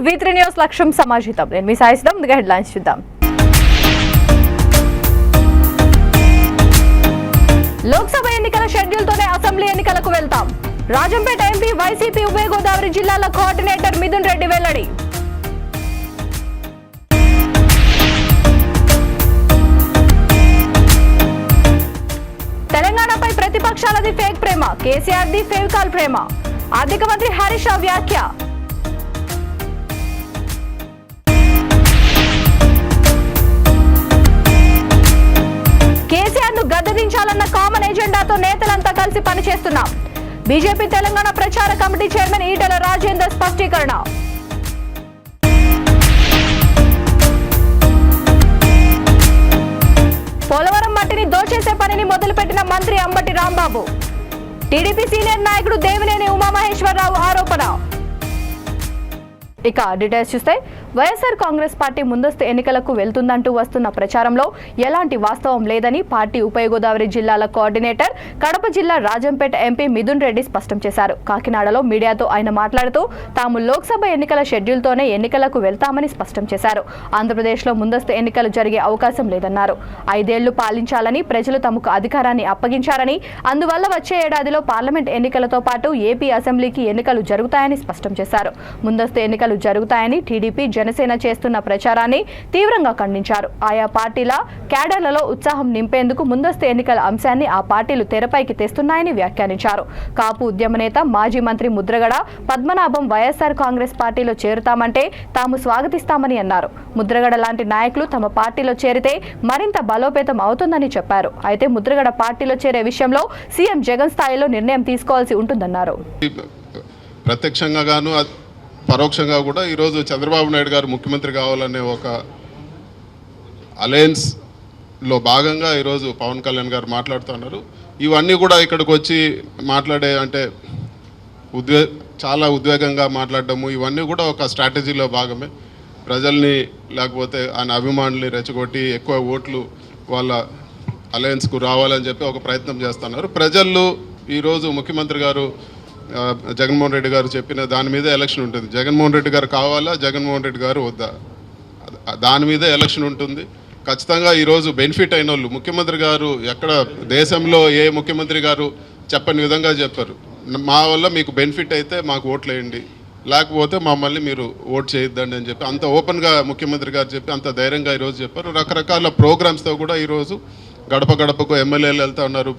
V3 news లక్ష్యం సమాజితం. నేను మీ సాయిస్తం. ముందుగా హెడ్లైన్స్ చూద్దాం. లోక్సభ ఎన్నికల షెడ్యూల్తోనే అసెంబ్లీ ఎన్నికలకు వెళ్తాం. రాజంపేట ఎంపీ వైసీపీ ఉభయ గోదావరి జిల్లాల కోఆర్డినేటర్ మిథున్ రెడ్డి వెల్లడి. తెలంగాణపై ప్రతిపక్షాలది ఫేక్ ప్రేమ, కేసీఆర్ది ఫేవికాల్ ప్రేమ. ఆర్థిక మంత్రి హరీష్ రావు వ్యాఖ్య. కేసీఆర్ ను గద్దెదించాలన్న కామన్ ఎజెండాతో నేతలంతా కలిసి పనిచేస్తున్నాం. బీజేపీ తెలంగాణ ప్రచార కమిటీ చైర్మన్ ఈటెల రాజేందర్ స్పష్టీకరణ. పోలవరం మట్టిని దోచేసే పనిని మొదలుపెట్టిన మంత్రి అంబటి రాంబాబు. టీడీపీ సీనియర్ నాయకుడు దేవినేని ఉమామహేశ్వరరావు ఆరోపణ. ఇక డీటెయిల్స్ చూస్తే వైఎస్ఆర్ కాంగ్రెస్ పార్టీ ముందస్తు ఎన్నికలకు వెళ్తుందంటూ వస్తున్న ప్రచారంలో ఎలాంటి వాస్తవం లేదని పార్టీ ఉభయ గోదావరి జిల్లాల కోఆర్డినేటర్, కడప జిల్లా రాజంపేట ఎంపీ మిథున్ రెడ్డి స్పష్టం చేశారు. కాకినాడలో మీడియాతో ఆయన మాట్లాడుతూ తాము లోక్సభ ఎన్నికల షెడ్యూల్తోనే ఎన్నికలకు వెళ్తామని స్పష్టం చేశారు. ఆంధ్రప్రదేశ్లో ముందస్తు ఎన్నికలు జరిగే అవకాశం లేదన్నారు. 5 ఏళ్లు పాలించాలని ప్రజలు తమకు అధికారాన్ని అప్పగించారని, అందువల్ల వచ్చే ఏడాదిలో పార్లమెంట్ ఎన్నికలతో పాటు ఏపీ అసెంబ్లీకి ఎన్నికలు జరుగుతాయని స్పష్టం చేశారు. ముందస్తు ఎన్నికలు జరుగుతాయని టీడీపీ, జనసేన చేస్తున్న ప్రచారాన్ని తీవ్రంగా ఖండించారు. ఆయా పార్టీల క్యాడర్లలో ఉత్సాహం నింపేందుకు ముందస్తు ఎన్నికల అంశాన్ని ఆ పార్టీలు తెరపైకి తెస్తున్నాయని వ్యాఖ్యానించారు. కాపు ఉద్యమ నేత, మాజీ మంత్రి ముద్రగడ పద్మనాభం వైఎస్ఆర్ కాంగ్రెస్ పార్టీలో చేరుతామంటే తాము స్వాగతిస్తామని అన్నారు. ముద్రగడ లాంటి నాయకులు తమ పార్టీలో చేరితే మరింత బలోపేతం అవుతుందని చెప్పారు. అయితే ముద్రగడ పార్టీలో చేరే విషయంలో సీఎం జగన్ స్థాయిలో నిర్ణయం తీసుకోవాల్సి ఉంటుందన్నారు. ప్రత్యక్షంగా గాను పరోక్షంగా కూడా ఈరోజు చంద్రబాబు నాయుడు గారు ముఖ్యమంత్రి కావాలనే ఒక అలయన్స్లో భాగంగా ఈరోజు పవన్ కళ్యాణ్ గారు మాట్లాడుతున్నారు. ఇవన్నీ కూడా ఇక్కడికి వచ్చి మాట్లాడే అంటే చాలా ఉద్వేగంగా మాట్లాడడము, ఇవన్నీ కూడా ఒక స్ట్రాటజీలో భాగమే. ప్రజల్ని లేకపోతే ఆయన అభిమానుల్ని రెచ్చగొట్టి ఎక్కువ ఓట్లు వాళ్ళ అలయన్స్కు రావాలని చెప్పి ఒక ప్రయత్నం చేస్తున్నారు. ప్రజలు ఈరోజు ముఖ్యమంత్రి గారు జగన్మోహన్ రెడ్డి గారు చెప్పిన దాని మీద ఎలక్షన్ ఉంటుంది. జగన్మోహన్ రెడ్డి గారు కావాలా, జగన్మోహన్ రెడ్డి గారు వద్దా, దాని మీద ఎలక్షన్ ఉంటుంది. ఖచ్చితంగా ఈరోజు బెనిఫిట్ అయిన వాళ్ళు ముఖ్యమంత్రి గారు ఎక్కడ దేశంలో ఏ ముఖ్యమంత్రి గారు చెప్పని విధంగా చెప్పారు. మా వల్ల మీకు బెనిఫిట్ అయితే మాకు ఓట్లు వేయండి, లేకపోతే మమ్మల్ని మీరు ఓట్ చేయొద్దండి అని చెప్పి అంత ఓపెన్గా ముఖ్యమంత్రి గారు చెప్పి అంత ధైర్యంగా ఈరోజు చెప్పారు. రకరకాల ప్రోగ్రామ్స్తో కూడా ఈరోజు గడప గడపకు ఎమ్మెల్యేలు వెళ్తూ ఉన్నారు,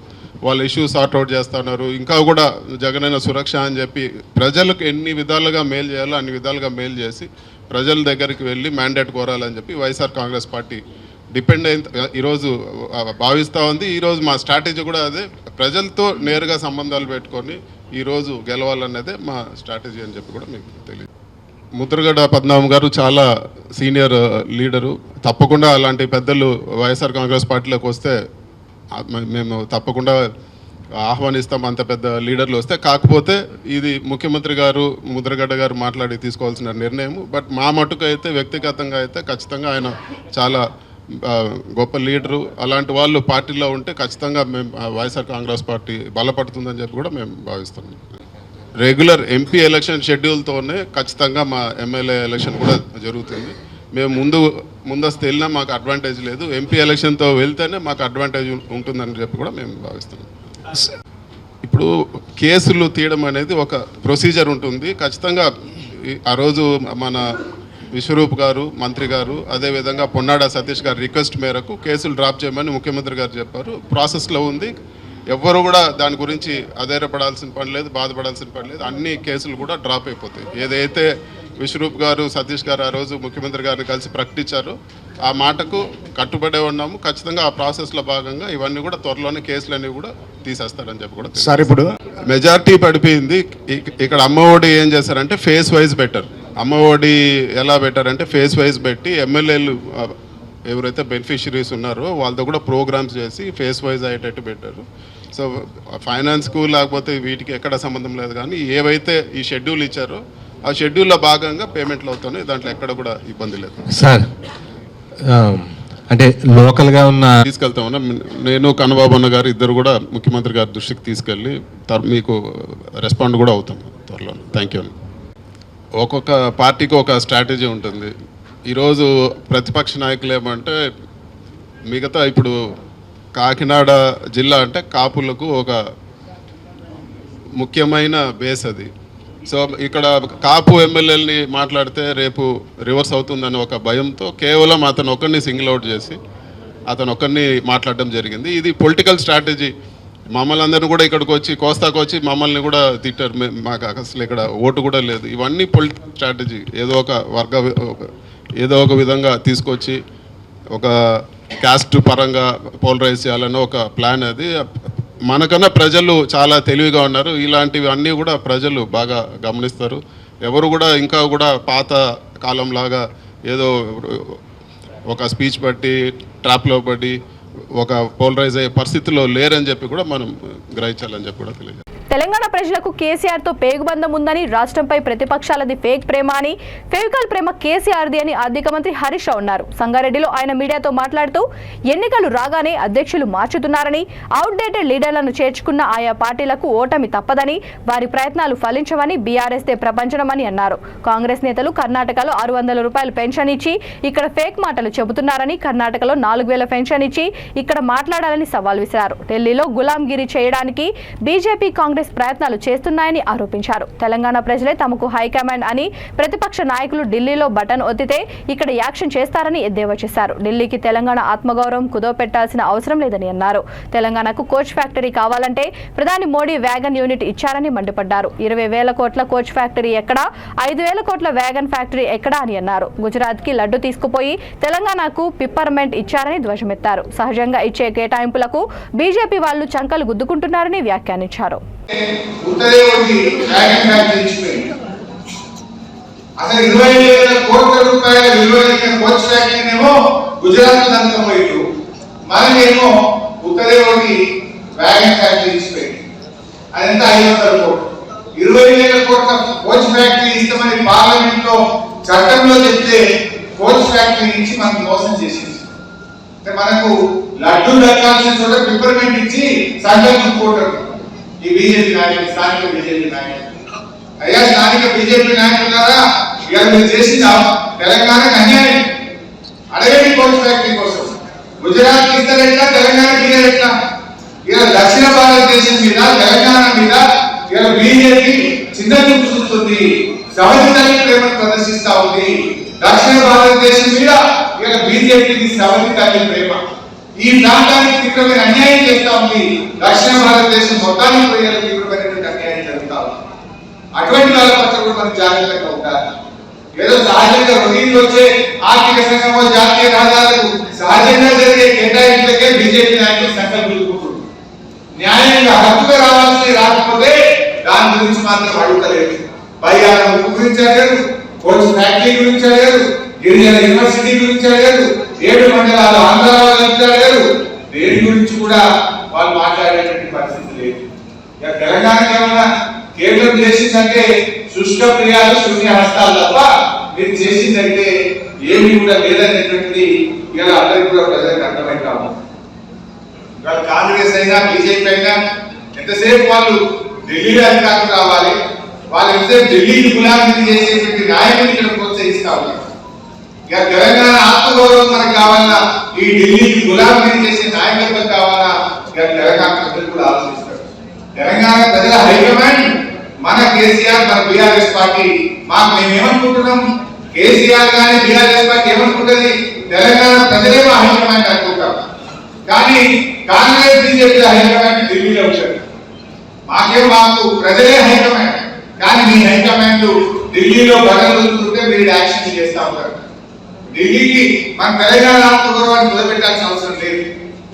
వాళ్ళ ఇష్యూస్ సార్ట్అవుట్ చేస్తూ ఉన్నారు. ఇంకా కూడా జగనన్న సురక్ష అని చెప్పి ప్రజలకు ఎన్ని విధాలుగా మేలు చేయాలో అన్ని విధాలుగా మేలు చేసి ప్రజల దగ్గరికి వెళ్ళి మ్యాండేట్ కోరాలని చెప్పి వైఎస్ఆర్ కాంగ్రెస్ పార్టీ డిపెండ్ అయిన ఈరోజు భావిస్తూ ఉంది. ఈరోజు మా స్ట్రాటజీ కూడా అదే, ప్రజలతో నేరుగా సంబంధాలు పెట్టుకొని ఈరోజు గెలవాలన్నదే మా స్ట్రాటజీ అని చెప్పి కూడా మీకు తెలియదు. ముద్రగడ పద్మనాభం గారు చాలా సీనియర్ లీడరు. తప్పకుండా అలాంటి పెద్దలు వైఎస్ఆర్ కాంగ్రెస్ పార్టీలోకి వస్తే మేము తప్పకుండా ఆహ్వానిస్తాం, అంత పెద్ద లీడర్లు వస్తే. కాకపోతే ఇది ముఖ్యమంత్రి గారు ముద్రగడ్డ గారు మాట్లాడి తీసుకోవాల్సిన నిర్ణయం. బట్ మా మటుకు అయితే వ్యక్తిగతంగా అయితే ఖచ్చితంగా ఆయన చాలా గొప్ప లీడరు. అలాంటి వాళ్ళు పార్టీలో ఉంటే ఖచ్చితంగా మేము వైఎస్ఆర్ కాంగ్రెస్ పార్టీ బలపడుతుందని చెప్పి కూడా మేము భావిస్తున్నాం. రెగ్యులర్ ఎంపీ ఎలక్షన్ షెడ్యూల్తోనే ఖచ్చితంగా మా ఎమ్మెల్యే ఎలక్షన్ కూడా జరుగుతుంది. మేము ముందస్తు వెళ్ళినా మాకు అడ్వాంటేజ్ లేదు, ఎంపీ ఎలక్షన్తో వెళ్తేనే మాకు అడ్వాంటేజ్ ఉంటుందని చెప్పి కూడా మేము భావిస్తున్నాం. ఇప్పుడు కేసులు తీయడం అనేది ఒక ప్రొసీజర్ ఉంటుంది. ఖచ్చితంగా ఆ రోజు మన విశ్వరూప్ గారు, మంత్రి గారు, అదేవిధంగా పొన్నాడ సతీష్ గారు రిక్వెస్ట్ మేరకు కేసులు డ్రాప్ చేయమని ముఖ్యమంత్రి గారు చెప్పారు. ప్రాసెస్లో ఉంది. ఎవ్వరు కూడా దాని గురించి అధైర్యపడాల్సిన పని లేదు, బాధపడాల్సిన పని లేదు. అన్ని కేసులు కూడా డ్రాప్ అయిపోతాయి. ఏదైతే విశ్వరూప్ గారు, సతీష్ గారు ఆ రోజు ముఖ్యమంత్రి గారిని కలిసి ప్రకటించారు, ఆ మాటకు కట్టుబడే ఉన్నాము. ఖచ్చితంగా ఆ ప్రాసెస్లో భాగంగా ఇవన్నీ కూడా త్వరలోనే కేసులన్నీ కూడా తీసేస్తారని చెప్పి కూడా సార్ ఇప్పుడు మెజార్టీ పడిపోయింది. ఇక్కడ అమ్మఒడి ఏం చేశారంటే ఫేస్ వైజ్ పెట్టారు. అమ్మఒడి ఎలా పెట్టారంటే ఫేస్ వైజ్ పెట్టి ఎమ్మెల్యేలు ఎవరైతే బెనిఫిషరీస్ ఉన్నారో వాళ్ళతో కూడా ప్రోగ్రామ్స్ చేసి ఫేస్ వైజ్ అయ్యేటట్టు పెట్టారు. సో ఫైనాన్స్కు లేకపోతే వీటికి ఎక్కడ సంబంధం లేదు, కానీ ఏవైతే ఈ షెడ్యూల్ ఇచ్చారో ఆ షెడ్యూల్లో భాగంగా పేమెంట్లు అవుతాయి, దాంట్లో ఎక్కడ కూడా ఇబ్బంది లేదు. సార్ అంటే లోకల్గా ఉన్న తీసుకెళ్తామన్నా నేను కన్నబాబు అన్న గారు ఇద్దరు కూడా ముఖ్యమంత్రి గారి దృష్టికి తీసుకెళ్ళి మీకు రెస్పాండ్ కూడా అవుతాం త్వరలో. Thank you. ఒక్కొక్క పార్టీకి ఒక స్ట్రాటజీ ఉంటుంది. ఈరోజు ప్రతిపక్ష నాయకులు ఏమంటే మిగతా ఇప్పుడు కాకినాడ జిల్లా అంటే కాపులకు ఒక ముఖ్యమైన బేస్ అది. సో ఇక్కడ కాపు ఎమ్మెల్యేలని మాట్లాడితే రేపు రివర్స్ అవుతుందని ఒక భయంతో కేవలం అతను ఒక్కరిని సింగిల్ అవుట్ చేసి అతను ఒక్కరిని మాట్లాడడం జరిగింది. ఇది పొలిటికల్ స్ట్రాటజీ. మమ్మల్ని అందరినీ కూడా ఇక్కడికి వచ్చి కోస్తాకు వచ్చి మమ్మల్ని కూడా తిట్టారు. మాకు అసలు ఇక్కడ ఓటు కూడా లేదు. ఇవన్నీ పొలిటికల్ స్ట్రాటజీ. ఏదో ఒక విధంగా తీసుకొచ్చి ఒక క్యాస్ట్ పరంగా పోలరైజ్ చేయాలని ఒక ప్లాన్ అది. మనకన్నా ప్రజలు చాలా తెలివిగా ఉన్నారు. ఇలాంటివి అన్నీ కూడా ప్రజలు బాగా గమనిస్తారు. ఎవరు కూడా ఇంకా కూడా పాత కాలంలాగా ఏదో ఒక స్పీచ్ బట్టి ట్రాప్లో పడి ఒక పోలరైజ్ అయ్యే పరిస్థితిలో లేరని చెప్పి కూడా మనం గ్రహించాలని చెప్పి కూడా తెలియజేస్తాం. తెలంగాణ ప్రజలకు కేసీఆర్తో పేగుబంధం ఉందని, రాష్ట్రంపై ప్రతిపక్షాలది ఫేక్ ప్రేమ అని, ఫెవికల్ ప్రేమ కేసీఆర్ది అని ఆర్థిక మంత్రి హరీష్ రావు అన్నారు. సంగారెడ్డిలో ఆయన మీడియాతో మాట్లాడుతూ ఎన్నికలు రాగానే అధ్యక్షులు మార్చుతున్నారని, అవుట్డేటెడ్ లీడర్లను చేర్చుకున్న ఆయా పార్టీలకు ఓటమి తప్పదని, వారి ప్రయత్నాలు ఫలించవని, బీఆర్ఎస్దే ప్రపంచనమని అన్నారు. కాంగ్రెస్ నేతలు కర్ణాటకలో 600 రూపాయలు పెన్షన్ ఇచ్చి ఇక్కడ ఫేక్ మాటలు చెబుతున్నారని, కర్ణాటకలో 4000 పెన్షన్ ఇచ్చి ఇక్కడ మాట్లాడాలని సవాల్ విసిరారు. ఢిల్లీలో గులాంగిరి చేయడానికి బీజేపీ కాంగ్రెస్ ప్రయత్నాలు చేస్తున్నాయని ఆరోపించారు. తెలంగాణ ప్రజలే తమకు హైకమాండ్ అని, ప్రతిపక్ష నాయకులు ఢిల్లీలో బటన్ ఒత్తితే ఇక్కడ యాక్షన్ చేస్తారని ఎద్దేవా చేశారు. ఢిల్లీకి తెలంగాణ ఆత్మగౌరవం కుదోపెట్టాల్సిన అవసరం లేదని అన్నారు. తెలంగాణకు కోచ్ ఫ్యాక్టరీ కావాలంటే ప్రధాని మోడీ వ్యాగన్ యూనిట్ ఇచ్చారని మండిపడ్డారు. 20,000 కోట్ల కోచ్ ఫ్యాక్టరీ ఎక్కడా, 5,000 కోట్ల వ్యాగన్ ఫ్యాక్టరీ ఎక్కడా అని అన్నారు. గుజరాత్కి లడ్డు తీసుకుపోయి తెలంగాణకు పిప్పర్మెంట్ ఇచ్చారని ధ్వజమెత్తారు. సహజంగా ఇచ్చే కేటాయింపులకు బీజేపీ వాళ్ళు చంకలు గుద్దుకుంటున్నారని వ్యాఖ్యానించారు. అసలు 20,000 కోట్ల రూపాయల విలువైన కోచ్ ఫ్యాక్టరీనేమో గుజరాత్ దంతపోయిండు, మనమేమో ఉత్తరేవుడి వ్యాగన్ ఫ్యాక్టరీ ఇచ్చిపోయింది. అదంతా 500 కోట్లు. 20,000 కోట్ల కోచ్ ఫ్యాక్టరీ ఇస్తామని పార్లమెంట్ లో చట్టంలో చెప్తే కోచ్ ఫ్యాక్టరీ నుంచి మనం మోసం చేసింది. అంటే మనకు లడ్డు దక్కాల్సిన చోట పిప్పర్మెంట్ ఇచ్చి సంకల్పించుకోవటం ఈ బీజేపీ నాయకులు, స్థానిక బీజేపీ నాయకులు. అయ్యా స్థానిక బీజేపీ నాయకులు కదా, ఇవాళ మీరు చేసిన తెలంగాణకు అన్యాయం. అడగండి కోచ్ ఫ్యాక్టరీ కోసం. గుజరాత్ ఇస్తారెట్లా, తెలంగాణ ఇయ్యారెట్లా? ఇవాళ దక్షిణ భారతదేశం మీద, తెలంగాణ మీద ఇవాళ బీజేపీ చిన్న చూపు చూస్తుంది, సవతి తల్లి ప్రేమను ప్రదర్శిస్తా ఉంది. దక్షిణ భారతదేశం మీద ఇవాళ బీజేపీకి సవతి తల్లి ప్రేమ. ఈ ప్రాంతానికి తీవ్రమైన అన్యాయం చేస్తా ఉంది. దక్షిణ భారతదేశం మొత్తానికి ప్రజలకు తీవ్రమైనటువంటి అన్యాయం జరుగుతా ఉంది. అటువంటి వాళ్ళ పట్ల కూడా మనం జాగ్రత్తగా ఉండాలి. ఏదో సహజంగా రొటీన్ వచ్చే ఆర్థిక సంఘమో, జాతీయ రహదారులకు సహజంగా జరిగే కేటాయింపులకే బీజేపీ నాయకులు సంకల్పించుకుంటున్నారు. న్యాయంగా హక్కుగా రావాల్సి రాకపోతే దాని గురించి మాత్రం అడుగుతలేదు. బయ్యారం గురించి అడగరు, కోచ్ ఫ్యాక్టరీ గురించి అడగరు, గిరిజన యూనివర్సిటీ గురించి అడగరు, 7 మండలాల ఆంధ్రాల గురించి అడగరు. దేని గురించి కూడా వాళ్ళు మాట్లాడేటువంటి పరిస్థితి లేదు. ఇక తెలంగాణకి ఏమన్నా కేంద్రం చేసిందంటే శుష్క ప్రియాలు, శూన్య హస్తాలు తప్ప మీరు చేసిందంటే ఏమి కూడా లేదనేటువంటిది ఇవాళ అందరికీ కూడా ప్రజలకు అర్థమైతాము. ఇవాళ కాంగ్రెస్ అయినా బీజేపీ అయినా ఎంతసేపు వాళ్ళు ఢిల్లీలో అధికారం రావాలి, వాళ్ళు ఎంతసేపు ఢిల్లీని గులాంగిరి చేసేటువంటి నాయకులు ఇక్కడ ప్రోత్సహిస్తా ఉన్నారు. ఇక తెలంగాణ ఆత్మగౌరవం మనకు కావాలన్నా, ఈ ఢిల్లీకి గులాంగిరి చేసే నాయకత్వం కావాలన్నా, ఇక తెలంగాణ ప్రజలు కూడా ఆలోచిస్తారు. తెలంగాణ ప్రజల హైకమాండ్ మన కేసీఆర్, మన బీఆర్ఎస్ పార్టీ. మాకు మేమేమనుకుంటున్నాం, కేసీఆర్ కానీ బీఆర్ఎస్ పార్టీ ఏమనుకుంటుంది, తెలంగాణ ప్రజలే మా హైకమాండ్ అనుకుంటాం. కానీ కాంగ్రెస్ బీజేపీ హైకమాండ్ ఢిల్లీలో వచ్చారు. మాకు ప్రజలే హైకమాండ్, కానీ మీ హైకమాండ్ ఢిల్లీలో బలవుతుంటే మీరు యాక్షన్ చేస్తా ఉంటారు. ఢిల్లీకి మన తెలంగాణ ఆత్మగౌరవాన్ని మొదలుపెట్టాల్సిన అవసరం లేదు.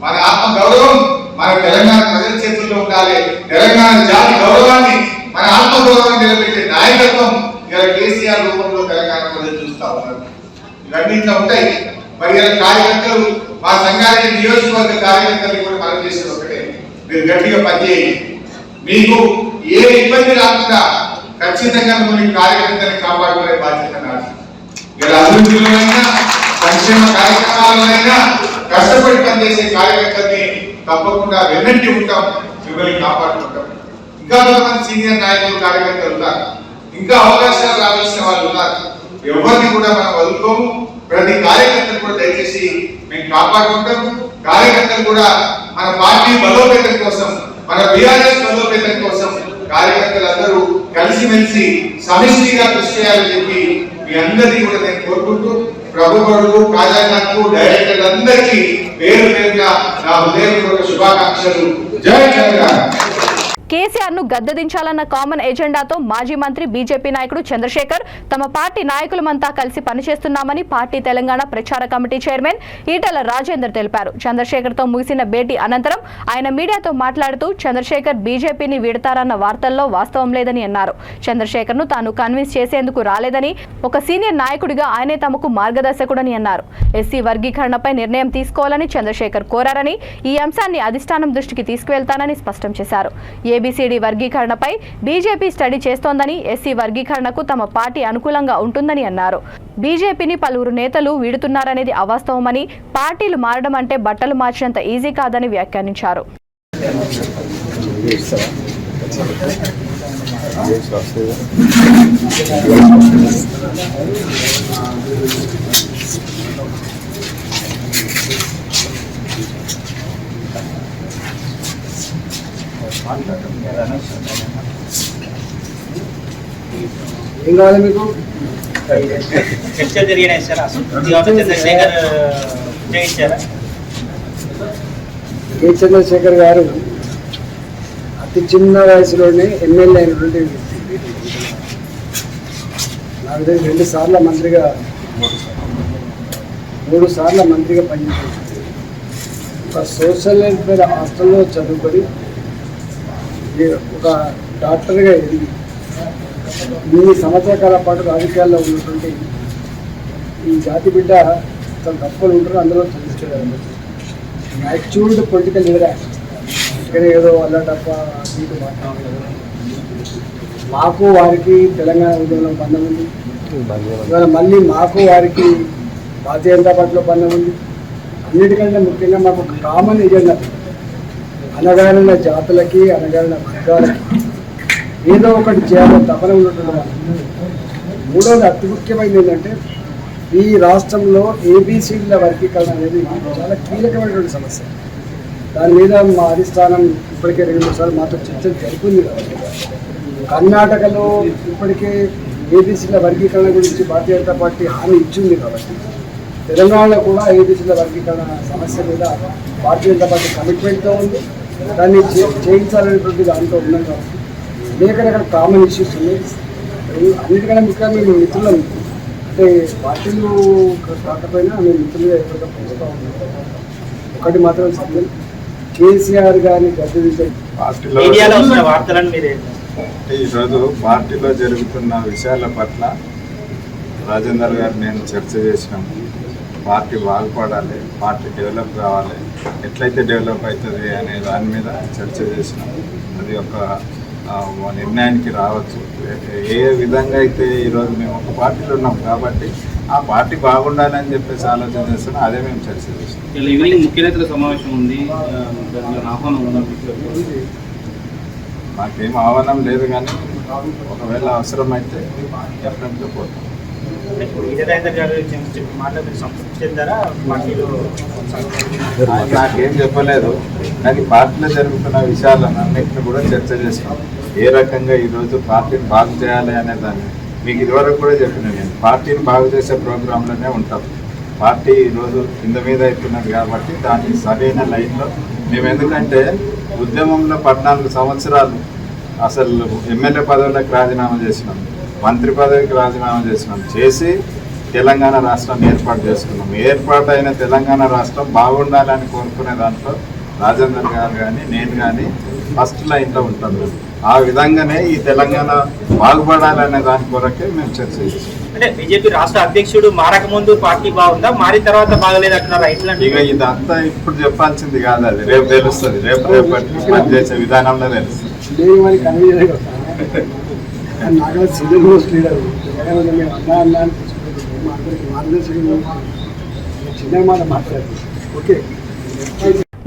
మన ఆత్మ గౌరవం మన తెలంగాణ ప్రజల చేతుల్లో ఉండాలి. తెలంగాణ జాతి గౌరవాన్ని, మన ఆత్మ గౌరవాన్ని నిలబెట్టే నాయకత్వం ఇలా కేసీఆర్ రూపంలో తెలంగాణ ప్రజలు చూస్తా ఉన్నారు. ఇవన్నీ ఇట్లా ఉంటాయి. మరి ఇలా కార్యకర్తలు, మా సంఘానికి నియోజకవర్గ కార్యకర్తలు కూడా మనం చేసేది ఒకటే, మీరు గట్టిగా పనిచేయండి. మీకు ఏ ఇబ్బంది రాకుండా ఖచ్చితంగా మిమ్మల్ని కార్యకర్తల్ని కాపాడుకునే బాధ్యత నాది. ఇలా అభివృద్ధిలోనైనా సంక్షేమ కార్యక్రమాలైనా కష్టపడి పనిచేసే కార్యకర్తల్ని తప్పకుండా వెన్నంటి ఉంటాం, మిమ్మల్ని కాపాడుకుంటాం. ఇంకా కొంతమంది సీనియర్ నాయకులు, కార్యకర్తలు ఉన్నారు. ఇంకా అవకాశాలు రావాల్సిన వాళ్ళు ఉన్నారు. ఎవరిని కూడా మనం వదులుకోము. ప్రతి కార్యకర్తను కూడా దయచేసి మేము కాపాడుకుంటాం. కార్యకర్తలు కూడా మన పార్టీ బలోపేతం కోసం, మన బీఆర్ఎస్ బలోపేతం కోసం కార్యకర్తలందరూ కలిసిమెలిసి సమిష్టిగా కృషి చేయాలని చెప్పి మీ అందరినీ కూడా నేను కోరుకుంటూ ప్రభుత్వాలకు, కార్యకర్తలకు, డైరెక్టర్లందరికీ పేరు పేరుగా నా హృదయపూర్వక శుభాకాంక్షలు. జై తెలంగాణ. కేసీఆర్ ను గద్దెదించాలన్న కామన్ ఎజెండాతో మాజీ మంత్రి బీజేపీ నాయకుడు చంద్రశేఖర్ తమ పార్టీ నాయకులమంతా కలిసి పనిచేస్తున్నామని పార్టీ తెలంగాణ ప్రచార కమిటీ చైర్మన్ ఈటెల రాజేందర్ తెలిపారు. చంద్రశేఖర్ తో ముగిసిన భేటీ అనంతరం ఆయన మీడియాతో మాట్లాడుతూ చంద్రశేఖర్ బీజేపీని వీడతారన్న వార్తల్లో వాస్తవం లేదని అన్నారు. చంద్రశేఖర్ ను తాను కన్విన్స్ చేసేందుకు రాలేదని, ఒక సీనియర్ నాయకుడిగా ఆయనే తమకు మార్గదర్శకుడని అన్నారు. ఎస్సీ వర్గీకరణపై నిర్ణయం తీసుకోవాలని చంద్రశేఖర్ కోరారని, ఈ అంశాన్ని అధిష్టానం దృష్టికి తీసుకువెళ్తానని స్పష్టం చేశారు. ఏబీసీడీ వర్గీకరణపై బీజేపీ స్టడీ చేస్తోందని, ఎస్సీ వర్గీకరణకు తమ పార్టీ అనుకూలంగా ఉంటుందని అన్నారు. బీజేపీని పలువురు నేతలు వీడుతున్నారనేది అవాస్తవమని, పార్టీలు మారడం అంటే బట్టలు మార్చినంత ఈజీ కాదని వ్యాఖ్యానించారు. ఏం కావాలి మీకు? చర్చలు జరిగినాయి సార్. చంద్రశేఖర్ జయించారా? కె చంద్రశేఖర్ గారు అతి చిన్న వయసులోనే ఎమ్మెల్యే అయినటువంటి వ్యక్తి. నాకు తెలిసి 2 సార్లు మంత్రిగా, 3 సార్లు మంత్రిగా పనిచేశారు. ఒక సోషల్ వెల్ఫేర్ హాస్టల్లో చదువుకొని ఒక డాక్టర్గా ఎదిగి ఇన్ని సంవత్సరాల కాలం పాటు రాజకీయాల్లో ఉన్నటువంటి ఈ జాతి బిడ్డ తన తప్పులు ఉంటారు. అందులో చంద్రశేఖర్ యాక్చువల్డ్ పొలిటికల్ లీడర్. ఇక్కడ ఏదో వల్ల తప్ప మీకు మాట్లాడలేదు. మాకు వారికి తెలంగాణ ఉద్యమంలో బంధం ఉంది. ఇవాళ మళ్ళీ మాకు వారికి భారతీయ జనతా పార్టీలో బంధం ఉంది. అన్నిటికంటే ముఖ్యంగా మాకు ఒక కామన్ ఎజెండా, అనగారిన జాతులకి, అనగారిన వర్గాలకి ఏదో ఒకటి చేయాలని తపన ఉన్నటువంటి వాళ్ళు. మూడవది అతి ముఖ్యమైనది ఏంటంటే, ఈ రాష్ట్రంలో ఏబీసీల వర్గీకరణ అనేది చాలా కీలకమైనటువంటి సమస్య. దాని మీద మా అధిష్టానం ఇప్పటికే 2-3 సార్లు మాతో చర్చలు జరిపింది. కర్ణాటకలో ఇప్పటికే ఏబీసీల వర్గీకరణ గురించి భారతీయ జనతా పార్టీ హామీ ఇచ్చింది. కాబట్టి తెలంగాణలో కూడా ఏబీసీల వర్గీకరణ సమస్య మీద భారతీయ జనతా పార్టీ కమిట్మెంట్తో ఉంది. దాన్ని చేయించాలనేటువంటి దాంట్లో ఉన్నాం. కాబట్టి అనేక రకాల కామన్ ఇష్యూస్ ఉన్నాయి. అన్నిటికన్నా ముఖ్యంగా మేము మిత్రులం, అంటే పార్టీలు కాకపోయినా మేము మిత్రులుగా ఎప్పుడైనా పెంచుతూ ఉంటాం. ఒకటి మాత్రం సత్యం, కేసీఆర్ గారిని గద్దెదించే ఈరోజు పార్టీలో జరుగుతున్న విషయాల పట్ల రాజేందర్ గారు నేను చర్చ చేసినాము. పార్టీ బాగుపడాలి, పార్టీ డెవలప్ కావాలి, ఎట్లయితే డెవలప్ అవుతుంది అనే దాని మీద చర్చ చేసినాము. అది ఒక నిర్ణయానికి రావచ్చు. ఏ విధంగా అయితే ఈరోజు మేము ఒక పార్టీలో ఉన్నాం కాబట్టి ఆ పార్టీ బాగుండాలని చెప్పేసి ఆలోచన చేస్తున్నాం. అదే మేము చర్చ చేస్తున్నాం. ఈవినింగ్ ముఖ్య నేతల సమావేశం ఉంది, ఆహ్వానం ఉందా? మాకేం ఆహ్వానం లేదు, కానీ ఒకవేళ అవసరమైతే డెఫినెట్గా పోతాం. నాకేం చెప్పలేదు, కానీ పార్టీలో జరుగుతున్న విషయాలను అన్నింటినీ కూడా చర్చ చేసినాం. ఏ రకంగా ఈరోజు పార్టీని బాగు చేయాలి అనే దాన్ని మీకు ఇదివరకు కూడా చెప్పిన, నేను పార్టీని బాగు చేసే ప్రోగ్రాంలోనే ఉంటాం. పార్టీ ఈరోజు కింద మీద అవుతున్నది కాబట్టి దాన్ని సరైన లైన్లో మేము, ఎందుకంటే ఉద్యమంలో 14 సంవత్సరాలు అసలు ఎమ్మెల్యే పదవులకు రాజీనామా చేసినాం, మంత్రి పదవికి రాజీనామా చేసి తెలంగాణ రాష్ట్రాన్ని ఏర్పాటు చేసుకున్నాం. ఏర్పాటైన తెలంగాణ రాష్ట్రం బాగుండాలని కోరుకునే దాంట్లో రాజేందర్ గారు కానీ నేను కానీ ఫస్ట్ లైన్లో ఉంటాం. ఆ విధంగానే ఈ తెలంగాణ బాగుపడాలనే దాని కొరకే మేము చర్చ చేస్తాం. అంటే బీజేపీ రాష్ట్ర అధ్యక్షుడు మారక ముందు పార్టీ బాగుందా, మారిన తర్వాత బాగలేదు అంటున్నారు. ఇక ఇదంతా ఇప్పుడు చెప్పాల్సింది కాదు, అది రేపు తెలుస్తుంది. రేపు పనిచేసే విధానంలో తెలుస్తుంది.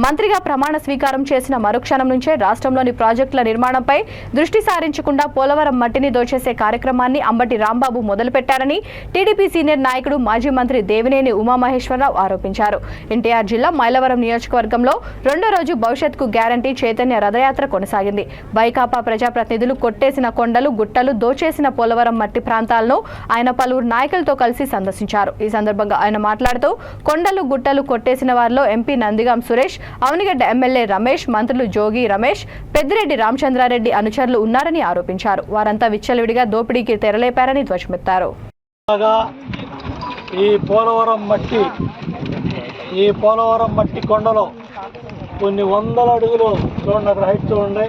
మంత్రిగా ప్రమాణ స్వీకారం చేసిన మరుక్షణం నుంచే రాష్ట్రంలోని ప్రాజెక్టుల నిర్మాణంపై దృష్టి సారించకుండా పోలవరం మట్టిని దోచేసే కార్యక్రమాన్ని అంబటి రాంబాబు మొదలుపెట్టారని టీడీపీ సీనియర్ నాయకుడు మాజీ మంత్రి దేవినేని ఉమామహేశ్వరరావు ఆరోపించారు. ఎన్టీఆర్ జిల్లా మైలవరం నియోజకవర్గంలో రెండో రోజు భవిష్యత్కు గ్యారంటీ చైతన్య రథయాత్ర కొనసాగింది. వైకాపా ప్రజాప్రతినిధులు కొట్టేసిన కొండలు గుట్టలు దోచేసిన పోలవరం మట్టి ప్రాంతాలను ఆయన పలువురు నాయకులతో కలిసి సందర్శించారు. ఈ సందర్భంగా ఆయన మాట్లాడుతూ కొండలు గుట్టలు కొట్టేసిన వారిలో ఎంపీ నందిగాం సురేష్, అవనిగడ్డ ఎమ్మెల్యే రమేష్, మంత్రులు జోగి రమేష్, పెద్దిరెడ్డి రామచంద్రారెడ్డి అనుచరులు ఉన్నారని ఆరోపించారు. వారంతా విచ్చలవిడిగా దోపిడీకి తెరలేపారని ధ్వజమెత్తారు. ఈ పోలవరం మట్టి కొండలో కొన్ని వందల అడుగులు చూడండి, అక్కడ హైట్ చూడండి.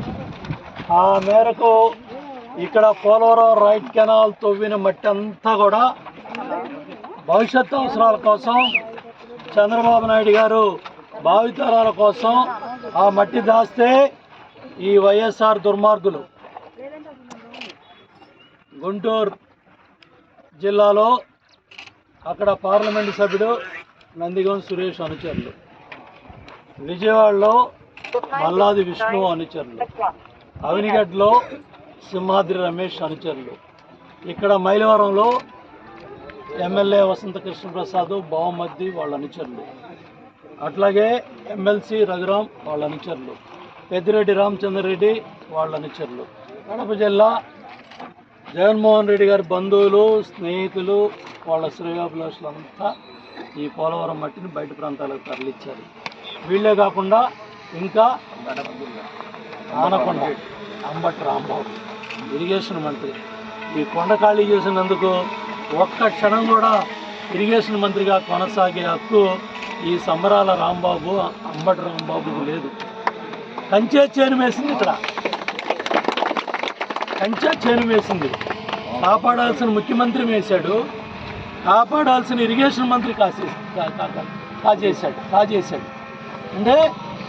ఆ మేరకు ఇక్కడ పోలవరం రైట్ కెనాల్ తవ్విన మట్టి అంతా కూడా భవిష్యత్తు అవసరాల కోసం చంద్రబాబు నాయుడు గారు భావితరాల కోసం ఆ మట్టి దాస్తే ఈ వైఎస్ఆర్ దుర్మార్గులు గుంటూరు జిల్లాలో అక్కడ పార్లమెంటు సభ్యుడు నందిగం సురేష్ అనుచరులు, విజయవాడలో మల్లాది విష్ణు అనుచరులు, అవనిగడ్లో సింహాద్రి రమేష్ అనుచరులు, ఇక్కడ మైలవరంలో ఎమ్మెల్యే వసంత కృష్ణప్రసాద్ బావమద్ది వాళ్ళ అనుచరులు, అట్లాగే ఎమ్మెల్సీ రఘురాం వాళ్ళ అనుచరులు, పెద్దిరెడ్డి రామచంద్రరెడ్డి వాళ్ళ అనుచరులు, కడప జిల్లా జగన్మోహన్ రెడ్డి గారి బంధువులు, స్నేహితులు, వాళ్ళ శ్రేయోభిలాషులంతా ఈ పోలవరం మట్టిని బయట ప్రాంతాలకు తరలిచ్చారు. వీళ్ళే కాకుండా ఇంకా ఆనకొండ అంబటి రాంబాబు ఇరిగేషన్ మంత్రి ఈ కొండ ఖాళీ చేసినందుకు ఒక్క క్షణం కూడా ఇరిగేషన్ మంత్రిగా కొనసాగే హక్కు ఈ సంబరాల రాంబాబు అంబటి రాంబాబుకు లేదు. కంచే చేను వేసింది, ఇక్కడ కంచే చేను వేసింది. కాపాడాల్సిన ముఖ్యమంత్రి వేశాడు, కాపాడాల్సిన ఇరిగేషన్ మంత్రి కాజేశాడు. అంటే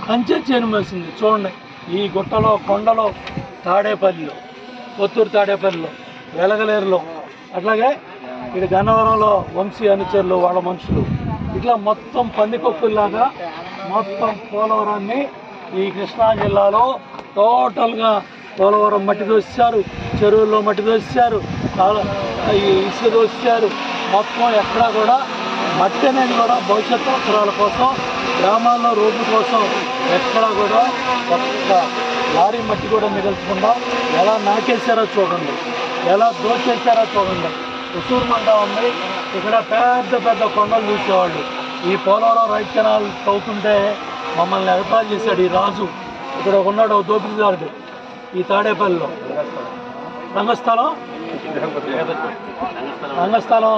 కంచే చేను వేసింది. చూడండి, ఈ గుట్టలో కొండలో తాడేపల్లిలో, కొత్తూరు తాడేపల్లిలో, వెలగలేరులో, అట్లాగే ఇక్కడ గన్నవరంలో వంశీ అనుచరులు వాళ్ళ మనుషులు, ఇట్లా మొత్తం పందికొక్కుల్లాగా మొత్తం పోలవరాన్ని ఈ కృష్ణా జిల్లాలో టోటల్గా పోలవరం మట్టి దోశారు, చెరువుల్లో మట్టి దోశారు, ఇసుక దోశారు. మొత్తం ఎక్కడా కూడా మట్టి అనేది కూడా భవిష్యత్తు అవసరాల కోసం, గ్రామాల్లో రోడ్ల కోసం ఎక్కడా కూడా ఒక్క లారీ మట్టి కూడా మిగల్చకుండా ఎలా నాకేశారో చూడండి, ఎలా దోచేశారో చూడండి. ఉసూరు మండ ఉంది, ఇక్కడ పెద్ద పెద్ద కొండలు చూసేవాళ్ళు. ఈ పోలవరం రైట్ కెనాల్ తవ్వుతుంటే మమ్మల్ని ఎగతాళి చేశాడు ఈ రాజు. ఇక్కడ ఉన్నాడు దోపిడీదారుడు ఈ తాడేపల్లిలో. రంగస్థలం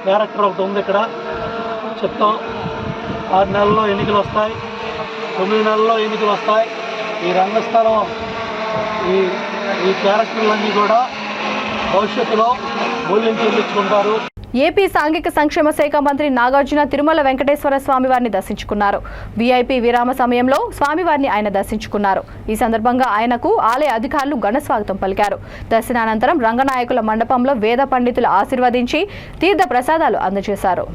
క్యారెక్టర్ ఒకటి ఉంది ఇక్కడ, చెప్తాం. 6 నెలల్లో ఎన్నికలు వస్తాయి, 9 నెలల్లో ఎన్నికలు వస్తాయి. ఈ రంగస్థలం ఈ క్యారెక్టర్లన్నీ కూడా భవిష్యత్తులో మూల్యం చెల్లించుకుంటారు. ఏపీ సాంఘిక సంక్షేమ శాఖ మంత్రి నాగార్జున తిరుమల వెంకటేశ్వర స్వామివారిని దర్శించుకున్నారు. వీఐపీ విరామ సమయంలో స్వామివారిని ఆయన దర్శించుకున్నారు. ఈ సందర్భంగా ఆయనకు ఆలయ అధికారులు ఘన స్వాగతం పలికారు. దర్శనానంతరం రంగనాయకుల మండపంలో వేద పండితులు ఆశీర్వదించి తీర్థ ప్రసాదాలు అందజేశారు.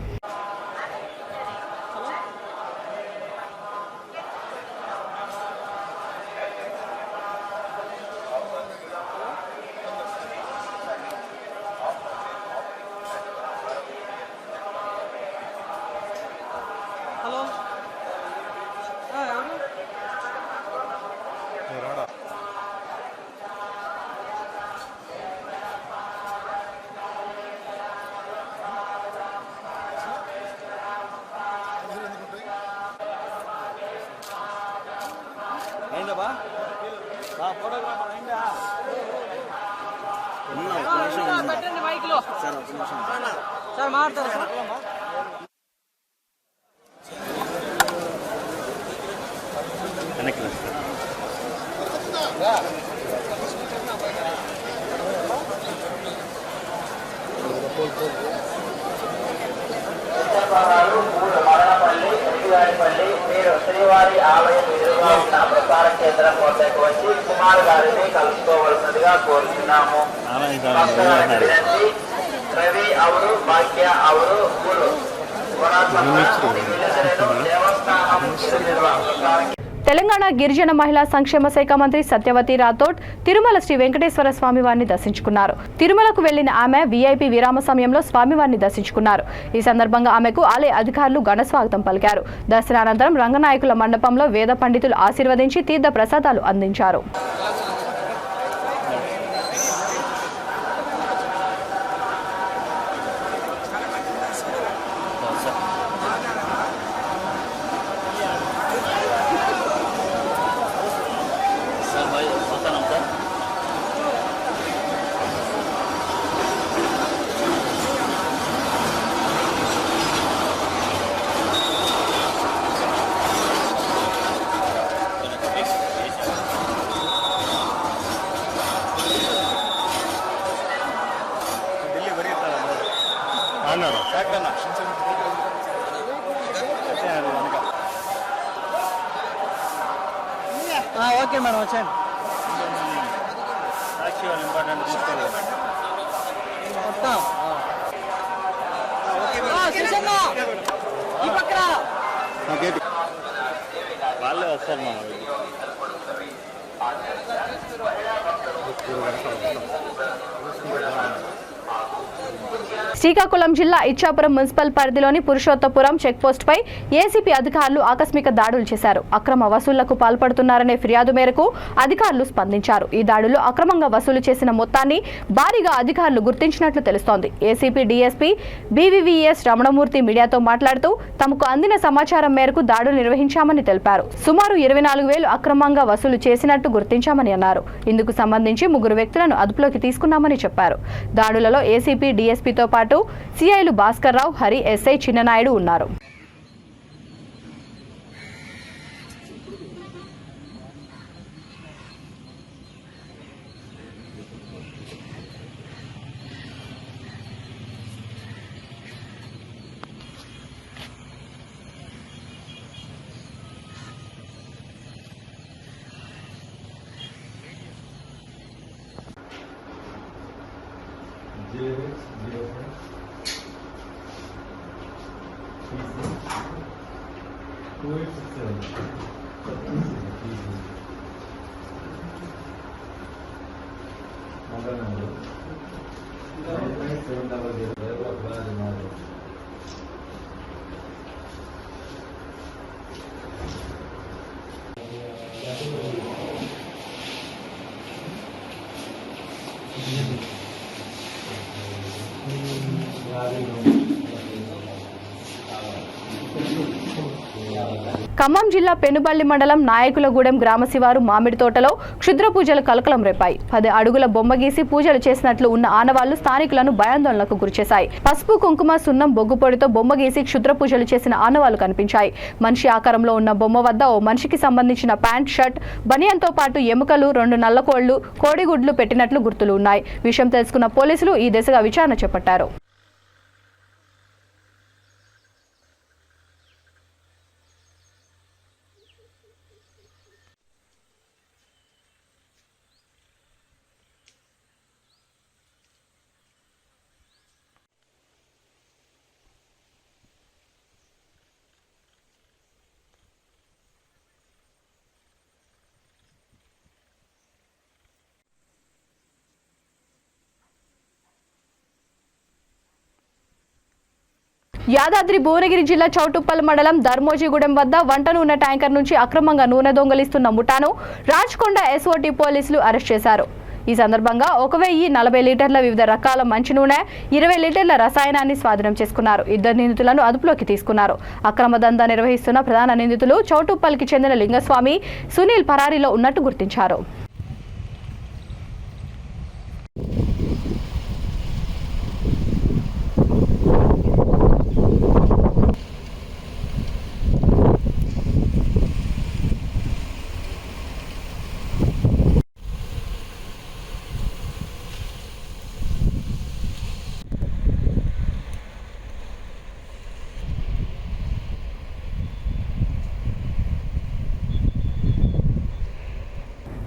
సార్ మాట్లాడతారు సార్. మీరు శ్రీవారి ఆలయం ఎదురుగా ఉన్న ప్రసార కేంద్రం వద్దకు వచ్చి కుమార్ గారిని కలుసుకోవలసిందిగా కోరుతున్నాము. రవి ಅವರು ಭಾಗ್ಯ ಅವರು ಗುರು ದೇವಸ್ಥಾನಂ తెలంగాణ గిరిజన మహిళా సంక్షేమ శాఖ మంత్రి సత్యవతి రాథోడ్ తిరుమల శ్రీ వెంకటేశ్వర స్వామివారిని దర్శించుకున్నారు. తిరుమలకు వెళ్లిన ఆమె వీఐపీ విరామ సమయంలో స్వామివారిని దర్శించుకున్నారు. ఈ సందర్భంగా ఆమెకు ఆలయ అధికారులు ఘన స్వాగతం పలికారు. దర్శనానంతరం రంగనాయకుల మండపంలో వేద పండితులు ఆశీర్వదించి తీర్థ ప్రసాదాలు అందించారు. ఓకే మేడం వచ్చాను. వాళ్ళే వస్తారు మా శ్రీకాకుళం జిల్లా ఇచ్చాపురం మున్సిపల్ పరిధిలోని పురుషోత్తపురం చెక్పోస్ట్ పై ఏసీపీ అధికారులు ఆకస్మిక దాడులు చేశారు. అక్రమ వసూళ్లకు పాల్పడుతున్నారనే ఫిర్యాదు మేరకు అధికారులు స్పందించారు. ఈ దాడుల్లో అక్రమంగా వసూలు చేసిన మొత్తాన్ని భారీగా అధికారులు గుర్తించినట్లు తెలుస్తోంది. ఏసీపీ డీఎస్పీ బీవీవీఎస్ రమణమూర్తి మీడియాతో మాట్లాడుతూ తమకు అందిన సమాచారం మేరకు దాడులు నిర్వహించామని తెలిపారు. సుమారు 24,000 అక్రమంగా వసూలు చేసినట్టు గుర్తించామని అన్నారు. ఇందుకు సంబంధించి 3 వ్యక్తులను అదుపులోకి తీసుకున్నామని చెప్పారు. దాడులలో ఏసీపీ డీఎస్పీతో పాటు సిఐలు భాస్కర్ రావు, హరి, ఎస్ఐ చిన్ననాయుడు ఉన్నారు. ఖమ్మం జిల్లా పెనుబల్లి మండలం నాయకులగూడెం గ్రామ శివారు మామిడి తోటలో క్షుద్ర పూజలు కలకలం రేపాయి. 10 అడుగుల బొమ్మ గీసి పూజలు చేసినట్లు ఉన్న ఆనవాళ్లు స్థానికులను భయాందోళనకు గురిచేశాయి. పసుపు, కుంకుమ, సున్నం, బొగ్గు పొడితో బొమ్మ గీసి క్షుద్ర పూజలు చేసిన ఆనవాళ్లు కనిపించాయి. మనిషి ఆకారంలో ఉన్న బొమ్మ వద్ద ఓ మనిషికి సంబంధించిన ప్యాంట్, షర్ట్, బనియన్తో పాటు ఎముకలు, 2 నల్లకోళ్లు, కోడిగుడ్లు పెట్టినట్లు గుర్తులు ఉన్నాయి. విషయం తెలుసుకున్న పోలీసులు ఈ దిశగా విచారణ చేపట్టారు. యాదాద్రి భువనగిరి జిల్లా చౌటుప్పల్ మండలం ధర్మోజీగూడెం వద్ద వంట నూనె ట్యాంకర్ నుంచి అక్రమంగా నూనె దొంగలిస్తున్న ముఠాను రాచకొండ ఎస్ఓటీ పోలీసులు అరెస్ట్ చేశారు. ఈ సందర్భంగా 1040 లీటర్ల వివిధ రకాల మంచి నూనె, 20 లీటర్ల రసాయనాన్ని స్వాధీనం చేసుకున్నారు. 2 నిందితులను అదుపులోకి తీసుకున్నారు. అక్రమ దందా నిర్వహిస్తున్న ప్రధాన నిందితులు చౌటుప్పల్కి చెందిన లింగస్వామి, సునీల్ పరారీలో ఉన్నట్టు గుర్తించారు.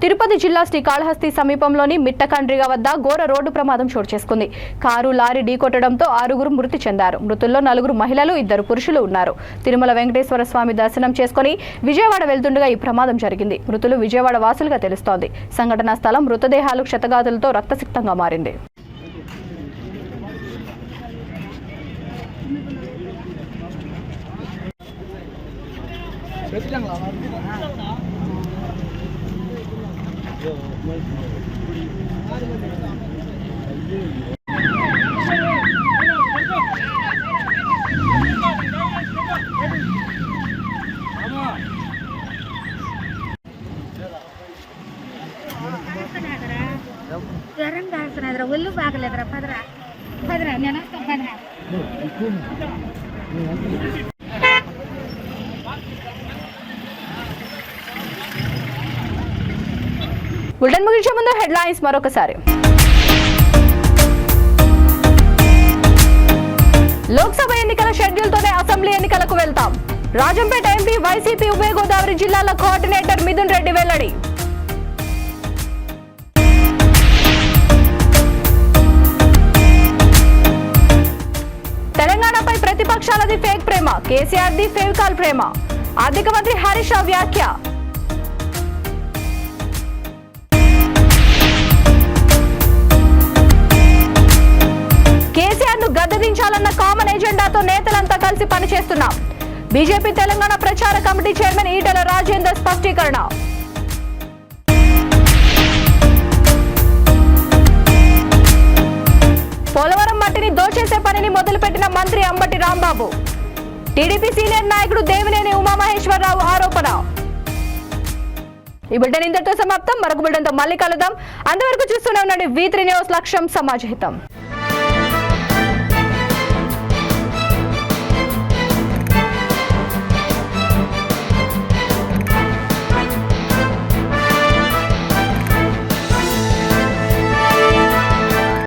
తిరుపతి జిల్లా శ్రీకాళహస్తి సమీపంలోని మిట్టకండ్రిగ వద్ద ఘోర రోడ్డు ప్రమాదం చోటు చేసుకుంది. కారు లారీ ఢీకొట్టడంతో 6 మృతి చెందారు. మృతుల్లో 4 మహిళలు 2 పురుషులు ఉన్నారు. తిరుమల వెంకటేశ్వర స్వామి దర్శనం చేసుకుని విజయవాడ వెళ్తుండగా ఈ ప్రమాదం జరిగింది. మృతులు విజయవాడ వాసులుగా తెలుస్తోంది. సంఘటనా స్థలం మృతదేహాలు క్షతగాతులతో రక్తసిక్తంగా మారింది. జ్వరం కాస్తున్నదిరా, ఒళ్ళు బాగలేదురా, పదరా పదరా, నేను వస్తాను, పదరా. బులెటిన్ ముగించే ముందు హెడ్లైన్స్ మరొకసారి. లోక్సభ ఎన్నికల షెడ్యూల్తోనే అసెంబ్లీ ఎన్నికలకు వెళ్తాం. రాజంపేట ఎంపీ వైసీపీ ఉభయ గోదావరి జిల్లాల కోఆర్డినేటర్ మిథున్ రెడ్డి వెల్లడి. తెలంగాణపై ప్రతిపక్షాలది ఫేక్ ప్రేమ, కేసీఆర్ది ఫేవికాల్ ప్రేమ. ఆర్థిక మంత్రి హరీష్ రావు వ్యాఖ్య. కేసీఆర్ ను గద్దెదించాలన్న కామన్ ఎజెండాతో నేతలంతా కలిసి పనిచేస్తున్నాం. బీజేపీ తెలంగాణ ప్రచార కమిటీ చైర్మన్ ఈటెల రాజేందర్ స్పష్టీకరణ. పోలవరం మట్టిని దోచేసే పనిని మొదలుపెట్టిన మంత్రి అంబటి రాంబాబు. టీడీపీ సీనియర్ నాయకుడు దేవినేని ఉమామహేశ్వరరావు ఆరోపణ. ఈ బులెటిన్ ఇంతటితో సమాప్తం. మరొక బులెటిన్తో మళ్ళీ కలుద్దాం. అంతవరకు చూస్తూనే ఉండండి V3 న్యూస్, లక్ష్యం సమాజహితం.